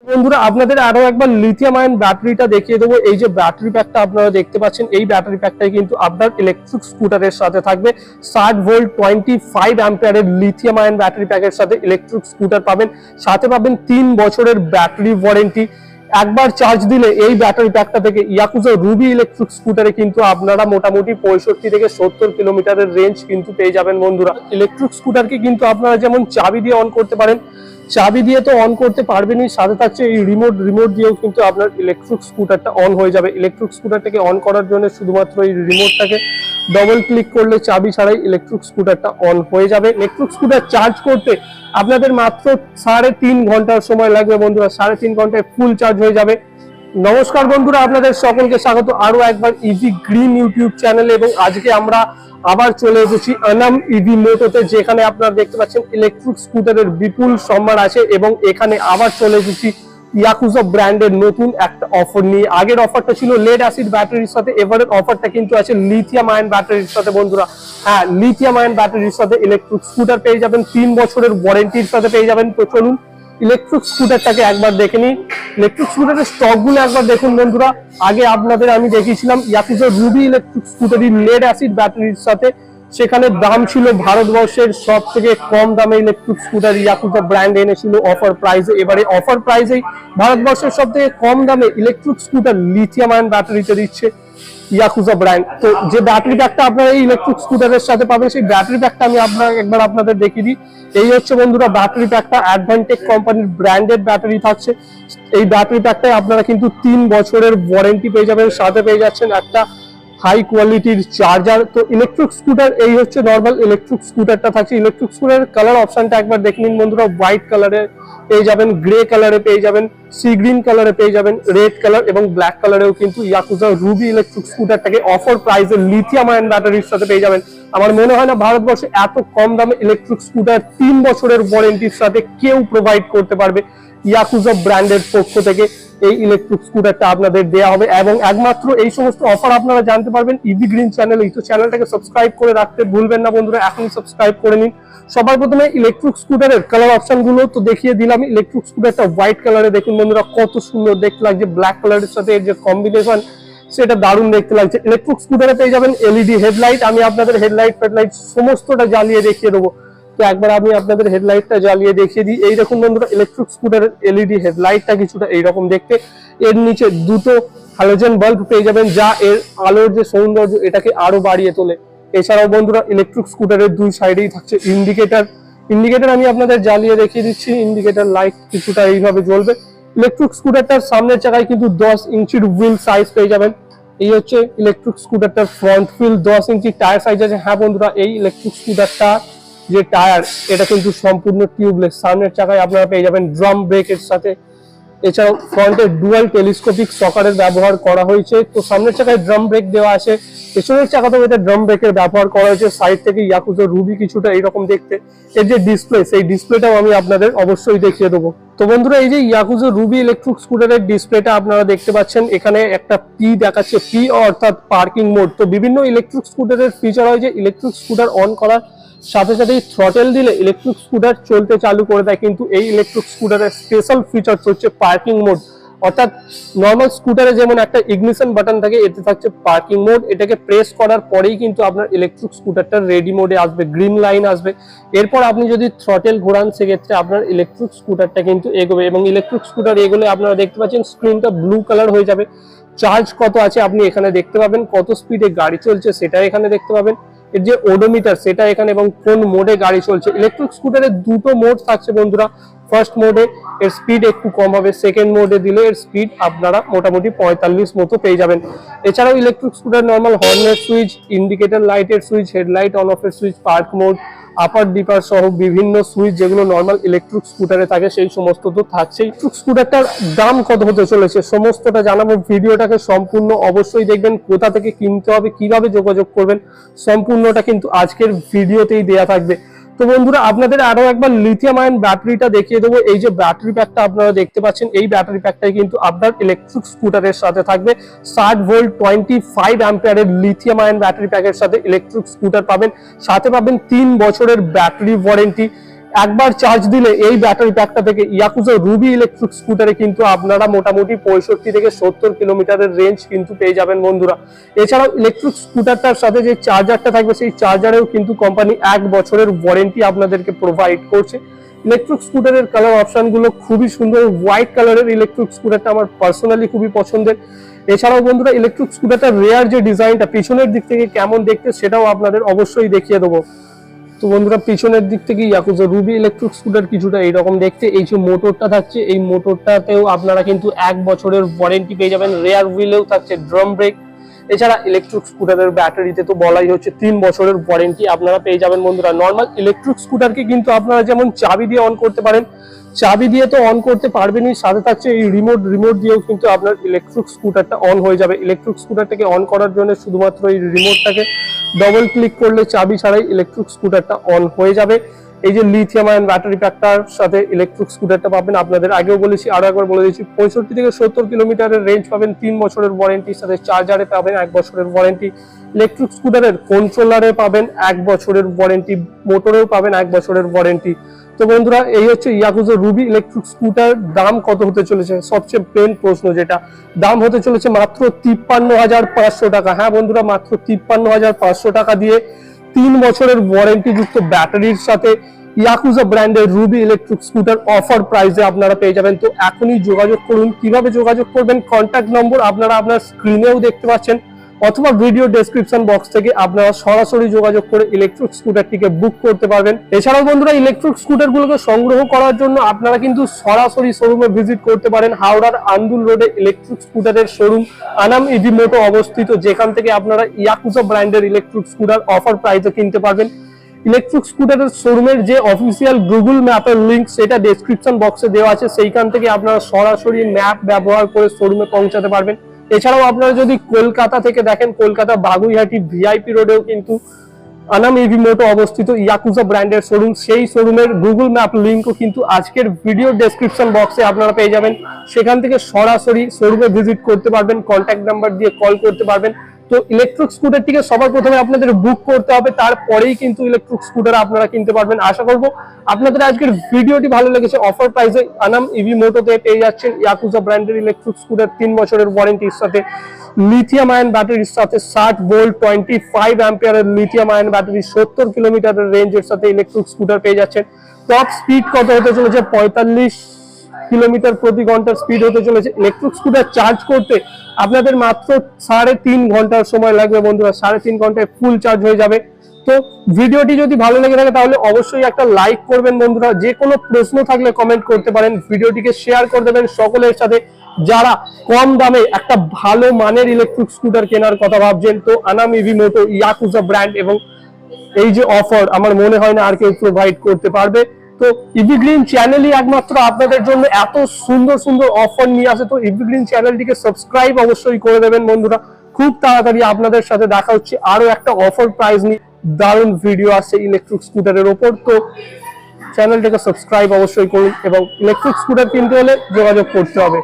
বন্ধুরা আপনাদের আরো একবার লিথিয়াম আয়ন ব্যাটারিটা দেখিয়ে দেবো। এই যে ব্যাটারি প্যাকটা আপনারা দেখতে পাচ্ছেন, এই ব্যাটারি প্যাকটাই কিন্তু আপনার ইলেকট্রিক স্কুটারের সাথে থাকবে। 60 ভোল্ট 25 অ্যাম্পিয়ারের লিথিয়াম আয়ন ব্যাটারি প্যাকের সাথে ইলেকট্রিক স্কুটার পাবেন। সাথে পাবেন 3 বছরের ব্যাটারি ওয়ারেন্টি। একবার চার্জ দিলে এই ব্যাটারি প্যাকটা থেকে ইয়াকুজা রুবি ইলেকট্রিক স্কুটারে কিন্তু আপনারা মোটামুটি 65 থেকে 70 কিলোমিটারের রেঞ্জ কিন্তু পেয়ে যাবেন। বন্ধুরা ইলেকট্রিক স্কুটারকে কিন্তু আপনারা যেমন চাবি দিয়ে অন করতে পারেন, চাবি দিয়ে তো অন করতে পারবেনই, সাথে থাকছে এই রিমোট দিয়েও কিন্তু আপনার ইলেকট্রিক স্কুটারটা অন হয়ে যাবে। ইলেকট্রিক স্কুটারটাকে অন করার জন্য শুধুমাত্র এই রিমোটটাকে ডবল ক্লিক করলে চাবি ছাড়াই ইলেকট্রিক স্কুটারটা অন হয়ে যাবে। ইলেকট্রিক স্কুটার চার্জ করতে আপনাদের মাত্র 3.5 ঘন্টার সময় লাগবে। বন্ধুরা 3.5 ঘন্টায় ফুল চার্জ হয়ে যাবে। নমস্কার বন্ধুরা, আপনাদের সকলকে স্বাগত আরো একবার ইভি গ্রিন ইউটিউব চ্যানেলে। এবং আজকে আমরা আবার চলে এসেছি আনাম ইভি মোটোতে, যেখানে আপনারা দেখতে পাচ্ছেন ইলেকট্রিক স্কুটারের বিপুল সম্ভার আছে। এবং এখানে আবার চলে এসেছি ইয়াকুজা ব্র্যান্ডের নতুন একটা অফার নিয়ে। আগের অফারটা ছিল লেড অ্যাসিড ব্যাটারির সাথে, এবারের অফারটা কিন্তু আছে লিথিয়াম আয়ন ব্যাটারির সাথে। বন্ধুরা হ্যাঁ, লিথিয়াম আয়ন ব্যাটারির সাথে ইলেকট্রিক স্কুটার পেয়ে যাবেন, 3 বছরের ওয়ারেন্টির সাথে পেয়ে যাবেন। তো চলুন ইলেকট্রিক স্কুটারটাকে একবার দেখে নিই। ইলেকট্রিক স্কুটারের স্টকগুলো একবার দেখুন বন্ধুরা। আগে আপনাদের আমি দেখিয়েছিলাম ইয়াকুজা রুবি ইলেকট্রিক স্কুটারের লেড অ্যাসিড ব্যাটারির সাথে, সেখানে দাম ছিল ভারতবর্ষের সব থেকে কম দামে ইলেকট্রিক স্কুটার ইয়াকুজা ব্র্যান্ড এনেছিল অফার প্রাইসে। এবারে অফার প্রাইসেই ভারতবর্ষের সব থেকে কম দামে ইলেকট্রিক স্কুটার লিথিয়াম আয়ন ব্যাটারিতে দিচ্ছে ইয়াকুজা ব্র্যান্ড। তো যে ব্যাটারি প্যাকটা আপনারা এই ইলেকট্রিক স্কুটারের সাথে পাবেন, সেই ব্যাটারি প্যাকটা আমি আপনাদের দেখিয়ে দিই। এই হচ্ছে বন্ধুরা ব্যাটারি প্যাকটা, অ্যাডভান্টেক কোম্পানির ব্র্যান্ডেড ব্যাটারি থাকছে। এই ব্যাটারি প্যাকটায় আপনারা কিন্তু 3 বছরের ওয়ারেন্টি পেয়ে যাবেন, সাথে পেয়ে যাচ্ছেন একটা হাই কোয়ালিটির চার্জার। তো ইলেকট্রিক স্কুটার এই হচ্ছে নর্মাল ইলেকট্রিক স্কুটারটা থাকছে। ইলেকট্রিক স্কুটারের কালার অপশনটা একবার দেখে নিন বন্ধুরা। হোয়াইট কালারে পেয়ে যাবেন, গ্রে কালারে পেয়ে যাবেন, সি গ্রিন কালারে পেয়ে যাবেন, রেড কালার এবং ব্ল্যাক কালারেও কিন্তু ইয়াকুজা রুবি ইলেকট্রিক স্কুটারটাকে অফার প্রাইসে লিথিয়াম আয়ন ব্যাটারির সাথে পেয়ে যাবেন। আমার মনে হয় না ভারতবর্ষে এত কম দামে ইলেকট্রিক স্কুটার 3 বছরের ওয়ারেন্টির সাথে কেউ প্রোভাইড করতে পারবে। ইয়াকুজা ব্র্যান্ডের পক্ষ থেকে এই ইলেকট্রিক স্কুটারটা আপনাদের দেওয়া হবে। এবং একমাত্র এই সমস্ত অফার আপনারা জানতে পারবেন ইভি গ্রিন চ্যানেলেই। তো চ্যানেলটাকে সাবস্ক্রাইব করে রাখতে ভুলবেন না বন্ধুরা, এখনই সাবস্ক্রাইব করে নিন। সবার প্রথমে ইলেকট্রিক স্কুটারের কালার অপশন গুলো তো দেখিয়ে দিলাম। ইলেকট্রিক স্কুটারটা হোয়াইট কালারে দেখুন বন্ধুরা, কত সুন্দর দেখতে লাগছে। ব্ল্যাক কালারের সাথে এর যে কম্বিনেশন, সেটা দারুণ দেখতে লাগছে। ইলেকট্রিক স্কুটারে পেয়ে যাবেন এলইডি হেডলাইট। আমি আপনাদের হেডলাইট ফেডলাইট সমস্তটা জ্বালিয়ে দেখিয়ে দেবো। তো একবার আমি আপনাদের হেডলাইটটা জ্বালিয়ে দেখিয়ে দিই। এই দেখুন বন্ধুরা ইলেকট্রিক স্কুটারের এলইডি হেডলাইটটা কিছুটা এইরকম দেখতে। এর নিচে দুটো হ্যালোজেন বাল্ব পেয়ে যাবেন, যা এর আলোর যে সৌন্দর্য এটাকে আরো বাড়িয়ে তোলে। এছাড়াও বন্ধুরা ইলেকট্রিক স্কুটারের দুই সাইডেই থাকছে ইন্ডিকেটর আমি আপনাদের জ্বালিয়ে দেখিয়ে দিচ্ছি। ইন্ডিকেটর লাইট কিছুটা এইভাবে জ্বলবে। ইলেকট্রিক স্কুটারটার সামনের চাকায় কিন্তু 10 ইঞ্চির হুইল সাইজ পেয়ে যাবেন। এই হচ্ছে ইলেকট্রিক স্কুটারটার front wheel, 10 inch tyre size আছে। হ্যাঁ বন্ধুরা, এই ইলেকট্রিক স্কুটারটা যে টায়ার, এটা কিন্তু সম্পূর্ণ টিউবলেস। সামনের চাকায় আপনারা পেয়ে যাবেন ড্রাম ব্রেকের সাথে। এছাড়াও ফ্রন্টে ডুয়াল টেলিস্কোপিক সকারের ব্যবহার করা হয়েছে। তো সামনের চাকায় ড্রাম ব্রেক দেওয়া আছে, পেছনের চাকাতেও এতে ড্রাম ব্রেকের ব্যবহার করা হয়েছে। সাইড থেকে ইয়াকুজা রুবি কিছুটা এইরকম দেখতে। এর যে ডিসপ্লে, সেই ডিসপ্লেটাও আমি আপনাদের অবশ্যই দেখিয়ে দেবো। তো বন্ধুরা এই যে ইয়াকুজা রুবি ইলেকট্রিক স্কুটারের ডিসপ্লেটা আপনারা দেখতে পাচ্ছেন, এখানে একটা পি দেখাচ্ছে, পি অর্থাৎ পার্কিং মোড। তো বিভিন্ন ইলেকট্রিক স্কুটারের ফিচার হয় যে ইলেকট্রিক স্কুটার অন করার সাথে সাথেই থ্রটেল দিলে ইলেকট্রিক স্কুটার চলতে চালু করে দেয়। কিন্তু এই ইলেকট্রিক স্কুটারের স্পেশাল ফিচার হচ্ছে পার্কিং মোড। অর্থাৎ নর্মাল স্কুটারে যেমন একটা ইগনিশন বাটন থাকে, এতে থাকছে পার্কিং মোড। এটাকে প্রেস করার পরেই কিন্তু আপনার ইলেকট্রিক স্কুটারটা রেডি মোডে আসবে, গ্রিন লাইন আসবে। এরপর আপনি যদি থ্রটেল ঘোরান, সেক্ষেত্রে আপনার ইলেকট্রিক স্কুটারটা কিন্তু এগোবে। এবং ইলেকট্রিক স্কুটার এগোলে আপনারা দেখতে পাচ্ছেন স্ক্রিনটা ব্লু কালার হয়ে যাবে। চার্জ কত আছে আপনি এখানে দেখতে পাবেন, কত স্পিডে গাড়ি চলছে সেটা এখানে দেখতে পাবেন। এর যে ওডোমিটার সেটা এখানে, এবং কোন মোডে গাড়ি চলছে। ইলেকট্রিক স্কুটারে দুটো মোড থাকছে বন্ধুরা। ফার্স্ট মোডে এর স্পিড একটু কম হবে, সেকেন্ড মোডে দিলে এর স্পিড আপনারা মোটামুটি 45 মতো পেয়ে যাবেন। এছাড়াও ইলেকট্রিক স্কুটার নর্মাল হর্নের সুইচ, ইন্ডিকেটর লাইটের সুইচ, হেডলাইট অন অফের switch, park mode, upper dipper সহ বিভিন্ন সুইচ যেগুলো নর্মাল ইলেকট্রিক স্কুটারে থাকে, সেই সমস্ত তো থাকছেই। ইলেকট্রিক স্কুটারটার দাম কত হতে চলেছে সমস্তটা জানাবো। ভিডিওটাকে সম্পূর্ণ অবশ্যই দেখবেন। কোথা থেকে কিনতে হবে, কিভাবে যোগাযোগ করবেন, সম্পূর্ণটা কিন্তু আজকের ভিডিওতেই দেয়া থাকবে। তো বন্ধুরা আপনাদের আরো একবার লিথিয়াম আয়ন ব্যাটারিটা দেখিয়ে দেবো। এই যে ব্যাটারি প্যাকটা আপনারা দেখতে পাচ্ছেন, এই ব্যাটারি প্যাকটাই কিন্তু আপনার ইলেকট্রিক স্কুটারের সাথে থাকবে। 60 ভোল্ট 25 অ্যাম্পিয়ারের লিথিয়াম আয়ন ব্যাটারি প্যাকের সাথে ইলেকট্রিক স্কুটার পাবেন। সাথে পাবেন 3 বছরের ব্যাটারি ওয়ারেন্টি। একবার চার্জ দিলে এই ব্যাটারি প্যাকটা থেকে ইয়াকুজা রুবি ইলেকট্রিক স্কুটারে কিন্তু আপনারা মোটামুটি 65 থেকে 70 কিলোমিটারের রেঞ্জ কিন্তু পেয়ে যাবেন বন্ধুরা। এছাড়াও ইলেকট্রিক স্কুটারটার সাথে যে চার্জারটা থাকবে সেই চার্জারেও কিন্তু কোম্পানি 1 বছরের ওয়ারেন্টি আপনাদেরকে প্রোভাইড করছে। ইলেকট্রিক স্কুটারের কালার অপশন গুলো খুবই সুন্দর, হোয়াইট কালারের ইলেকট্রিক স্কুটারটা আমার পার্সোনালি খুবই পছন্দের। এছাড়াও বন্ধুরা ইলেকট্রিক স্কুটারটার রেয়ার যে ডিজাইনটা পিছনের দিক থেকে কেমন দেখতে সেটাও আপনাদের অবশ্যই দেখিয়ে দেবো। তো বন্ধুরা পিছনের দিক থেকে ইয়াকুজা রুবি ইলেকট্রিক স্কুটার কিছুটা এইরকম দেখতে। এই যে মোটরটা থাকছে এই মোটরটাতেও আপনারা কিন্তু 1 বছরের ওয়ারেন্টি পেয়ে যাবেন। রেয়ার হুইলেও থাকছে ড্রাম ব্রেক। এছাড়া ইলেকট্রিক স্কুটারের ব্যাটারিতে তো বলাই হচ্ছে 3 বছরের ওয়ারেন্টি আপনারা পেয়ে যাবেন বন্ধুরা। নর্মাল ইলেকট্রিক স্কুটারকে কিন্তু আপনারা যেমন চাবি দিয়ে অন করতে পারেন, চাবি দিয়ে তো অন করতে পারবেনই, সাথে থাকছে এই রিমোট দিয়েও কিন্তু আপনার ইলেকট্রিক স্কুটারটা অন হয়ে যাবে। ইলেকট্রিক স্কুটারটাকে অন করার জন্য শুধুমাত্র এই রিমোটটাকে ডবল ক্লিক করলে চাবি ছাড়াই ইলেকট্রিক স্কুটারটা অন হয়ে যাবে। এই যে লিথিয়াম আয়ন ব্যাটারি প্যাকটার সাথে ইলেকট্রিক স্কুটারটা পাবেন, আপনাদের আগেও বলেছি আরো একবার বলে দিচ্ছি, 65 থেকে 70 কিলোমিটারের রেঞ্জ পাবেন, 3 বছরের ওয়ারেন্টির সাথে চার্জারে পাবেন 1 বছরের ওয়ারেন্টি, ইলেকট্রিক স্কুটারের কন্ট্রোলারে পাবেন 1 বছরের ওয়ারেন্টি, মোটরেও পাবেন 1 বছরের ওয়ারেন্টি। তো বন্ধুরা এই হচ্ছে ইয়াকুজা রুবি ইলেকট্রিক স্কুটার। দাম কত হতে চলেছে, সবচেয়ে মেন প্রশ্ন যেটা, দাম হতে চলেছে মাত্র 53,500 টাকা। হ্যাঁ বন্ধুরা, মাত্র 53,500 টাকা দিয়ে 3 বছরের ওয়ারেন্টি যুক্ত ব্যাটারির সাথে ইয়াকুজা ব্র্যান্ডের রুবি ইলেকট্রিক স্কুটার অফার প্রাইসে আপনারা পেয়ে যাবেন। তো এখনই যোগাযোগ করুন। কিভাবে যোগাযোগ করবেন, কন্ট্যাক্ট নম্বর আপনারা আপনার স্ক্রিনেও দেখতে পাচ্ছেন, অথবা ভিডিও ডেসক্রিপশন বক্স থেকে আপনারা সরাসরি যোগাযোগ করে ইলেকট্রিক স্কুটারটিকে বুক করতে পারবেন। এছাড়াও বন্ধুরা ইলেকট্রিক স্কুটার গুলোকে সংগ্রহ করার জন্য আপনারা কিন্তু সরাসরি শোরুমে ভিজিট করতে পারেন। হাওড়ার আন্দুল রোডে ইলেকট্রিক স্কুটারের শোরুম আনাম ইভি মোটো অবস্থিত, যেখান থেকে আপনারা ইয়াকুজা ব্র্যান্ডের ইলেকট্রিক স্কুটার অফার প্রাইসে কিনতে পারবেন। ইলেকট্রিক স্কুটারের শোরুমের যে অফিসিয়াল গুগল ম্যাপের লিংক সেটা ডেসক্রিপশন বক্সে দেওয়া আছে, সেইখান থেকে আপনারা সরাসরি ম্যাপ ব্যবহার করে শোরুমে পৌঁছাতে পারবেন। এছাড়াও আপনারা যদি কলকাতা থেকে দেখেন, কলকাতা বাগুইহাটি ভিআইপি রোডেও কিন্তু আনাম ইভি মোটো অবস্থিত ইয়াকুজা ব্র্যান্ডের শোরুম। সেই শোরুমের গুগল ম্যাপ লিংকও কিন্তু আজকের ভিডিও ডেসক্রিপশন বক্সে আপনারা পেয়ে যাবেন। সেখান থেকে সরাসরি শোরুমে ভিজিট করতে পারবেন, কন্ট্যাক্ট নাম্বার দিয়ে কল করতে পারবেন। তো ইলেকট্রিক স্কুটারটিকে সবার প্রথমে আপনাদের বুক করতে হবে, তারপরেই কিন্তু ইলেকট্রিক স্কুটার আপনারা কিনতে পারবেন। আশা করব আপনাদের আজকের ভিডিওটি ভালো লেগেছে। অফার প্রাইসে আনাম ইভি মোটোতে পেয়ে যাচ্ছেন ইয়াকুজা ব্র্যান্ডের ইলেকট্রিক স্কুটার 3 বছরের ওয়ারেন্টির সাথে, লিথিয়াম আয়ন ব্যাটারির সাথে, 60 ভোল্ট 25 অ্যাম্পিয়ারের লিথিয়াম আয়ন ব্যাটারি, 70 কিলোমিটারের রেঞ্জের সাথে ইলেকট্রিক স্কুটার পেয়ে যাচ্ছেন। টপ স্পিড কত হতে চলেছে, 45 কিলোমিটার প্রতি ঘন্টার স্পিড হতে চলেছে। ইলেকট্রিক স্কুটার চার্জ করতে আপনাদের মাত্র 3.5 ঘন্টার সময় লাগবে বন্ধুরা, 3.5 ঘন্টায় ফুল চার্জ হয়ে যাবে। তো ভিডিওটি যদি ভালো লেগে থাকে তাহলে অবশ্যই একটা লাইক করবেন বন্ধুরা। যে কোনো প্রশ্ন থাকলে কমেন্ট করতে পারেন, ভিডিওটিকে শেয়ার করে দেবেন সকলের সাথে যারা কম দামে একটা ভালো মানের ইলেকট্রিক স্কুটার কেনার কথা ভাবছেন। তো আনাম ইভি মোটো ইয়াকুজা ব্র্যান্ড এবং এই যে অফার আমার মনে হয় না আর কেউ প্রোভাইড করতে পারবে। তো ইভি গ্রিন চ্যানেলই একমাত্র আপনাদের জন্য এত সুন্দর সুন্দর অফার নিয়ে আসে। তো ইভি গ্রিন চ্যানেলটিকে সাবস্ক্রাইব অবশ্যই করে দেবেন বন্ধুরা। খুব তাড়াতাড়ি আপনাদের সাথে দেখা হচ্ছে আরো একটা অফার প্রাইস নিয়ে, দারুণ ভিডিও আসছে ইলেকট্রিক স্কুটারের ওপর। তো চ্যানেলটাকে সাবস্ক্রাইব অবশ্যই করুন এবং ইলেকট্রিক স্কুটার কিনতে হলে যোগাযোগ করতে হবে।